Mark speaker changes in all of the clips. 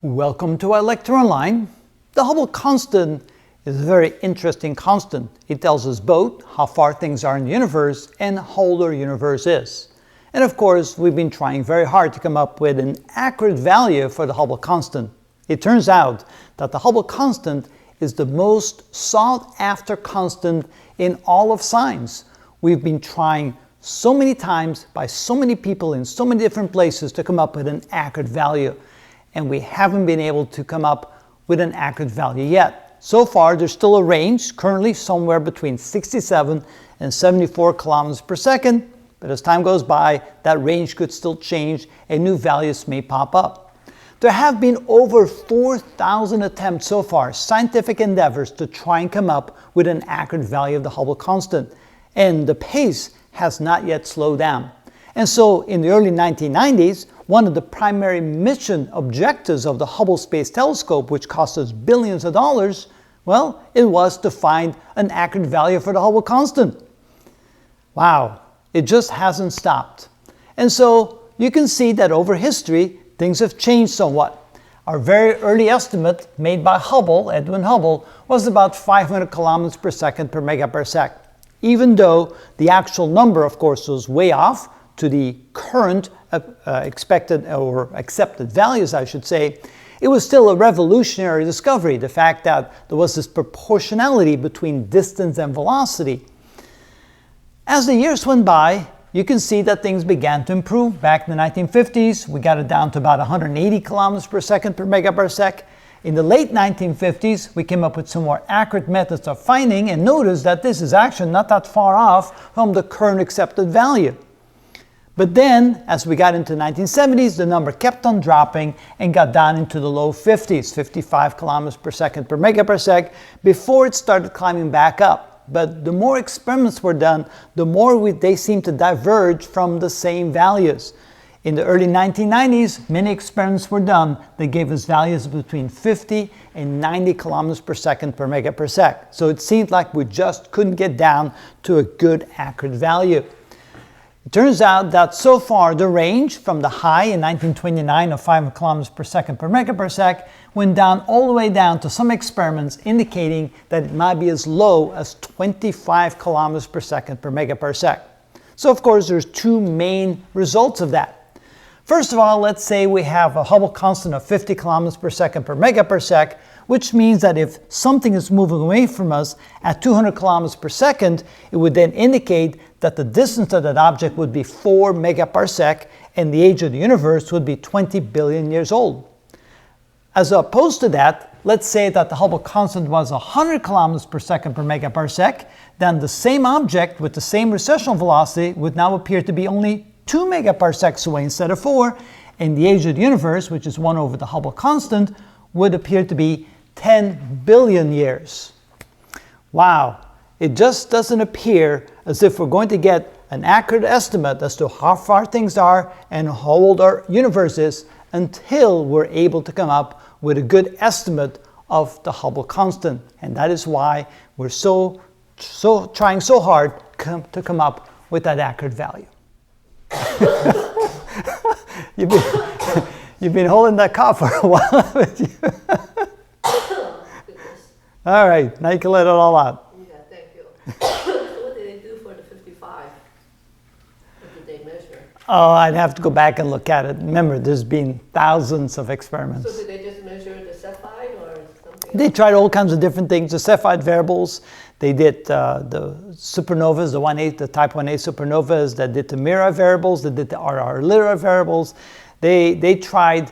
Speaker 1: Welcome to our lecture online. The Hubble constant is a very interesting constant. It tells us both how far things are in the universe and how old our universe is. And of course, we've been trying very hard to come up with an accurate value for the Hubble constant. It turns out that the Hubble constant is the most sought after constant in all of science. We've been trying so many times by so many people in so many different places to come up with an accurate value. And we haven't been able to come up with an accurate value yet. So far, there's still a range, currently somewhere between 67 and 74 kilometers per second, but as time goes by, that range could still change and new values may pop up. There have been over 4,000 attempts so far, scientific endeavors to try and come up with an accurate value of the Hubble constant, and the pace has not yet slowed down. And so in the early 1990s, one of the primary mission objectives of the Hubble Space Telescope, which cost us billions of dollars, well, it was to find an accurate value for the Hubble constant. Wow, it just hasn't stopped. And so you can see that over history, things have changed somewhat. Our very early estimate made by Hubble, Edwin Hubble, was about 500 kilometers per second per megaparsec. Even though the actual number, of course, was way off to the current expected or accepted values, I should say, it was still a revolutionary discovery, the fact that there was this proportionality between distance and velocity. As the years went by, you can see that things began to improve. Back in the 1950s, we got it down to about 180 kilometers per second per megaparsec. In the late 1950s, we came up with some more accurate methods of finding and noticed that this is actually not that far off from the current accepted value. But then, as we got into the 1970s, the number kept on dropping and got down into the low 50s, 55 kilometers per second per megaparsec, before it started climbing back up. But the more experiments were done, the more they seemed to diverge from the same values. In the early 1990s, many experiments were done that gave us values between 50 and 90 kilometers per second per megaparsec. So it seemed like we just couldn't get down to a good, accurate value. It turns out that so far the range from the high in 1929 of 5 kilometers per second per megaparsec went down all the way down to some experiments indicating that it might be as low as 25 kilometers per second per megaparsec. So of course there's two main results of that. First of all, let's say we have a Hubble constant of 50 kilometers per second per megaparsec, which means that if something is moving away from us at 200 kilometers per second, it would then indicate that the distance of that object would be 4 megaparsec and the age of the universe would be 20 billion years old. As opposed to that, let's say that the Hubble constant was 100 kilometers per second per megaparsec, then the same object with the same recessional velocity would now appear to be only 2 megaparsecs away instead of 4, and the age of the universe, which is 1 over the Hubble constant, would appear to be 10 billion years. Wow, it just doesn't appear as if we're going to get an accurate estimate as to how far things are and how old our universe is until we're able to come up with a good estimate of the Hubble constant. And that is why we're trying so hard to come up with that accurate value. You've been holding that cough for a while, haven't you? All right, now you can let it all out.
Speaker 2: Yeah, thank you. What did they do for the 55? What did they measure?
Speaker 1: Oh, I'd have to go back and look at it. Remember, there's been thousands of experiments.
Speaker 2: So did they just measure the Cepheid or something?
Speaker 1: They tried all kinds of different things, the Cepheid variables. They did the supernovas, the type 1a supernovas, that did the Mira variables, they did the RR Lyra variables. They tried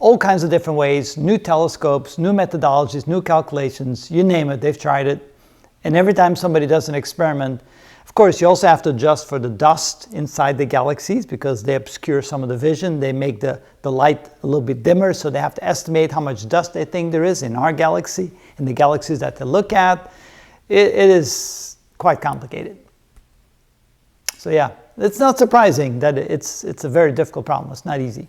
Speaker 1: all kinds of different ways, new telescopes, new methodologies, new calculations, you name it, they've tried it. And every time somebody does an experiment, of course, you also have to adjust for the dust inside the galaxies because they obscure some of the vision. They make the light a little bit dimmer, so they have to estimate how much dust they think there is in our galaxy, in the galaxies that they look at. It is quite complicated. So yeah, it's not surprising that it's a very difficult problem. It's not easy.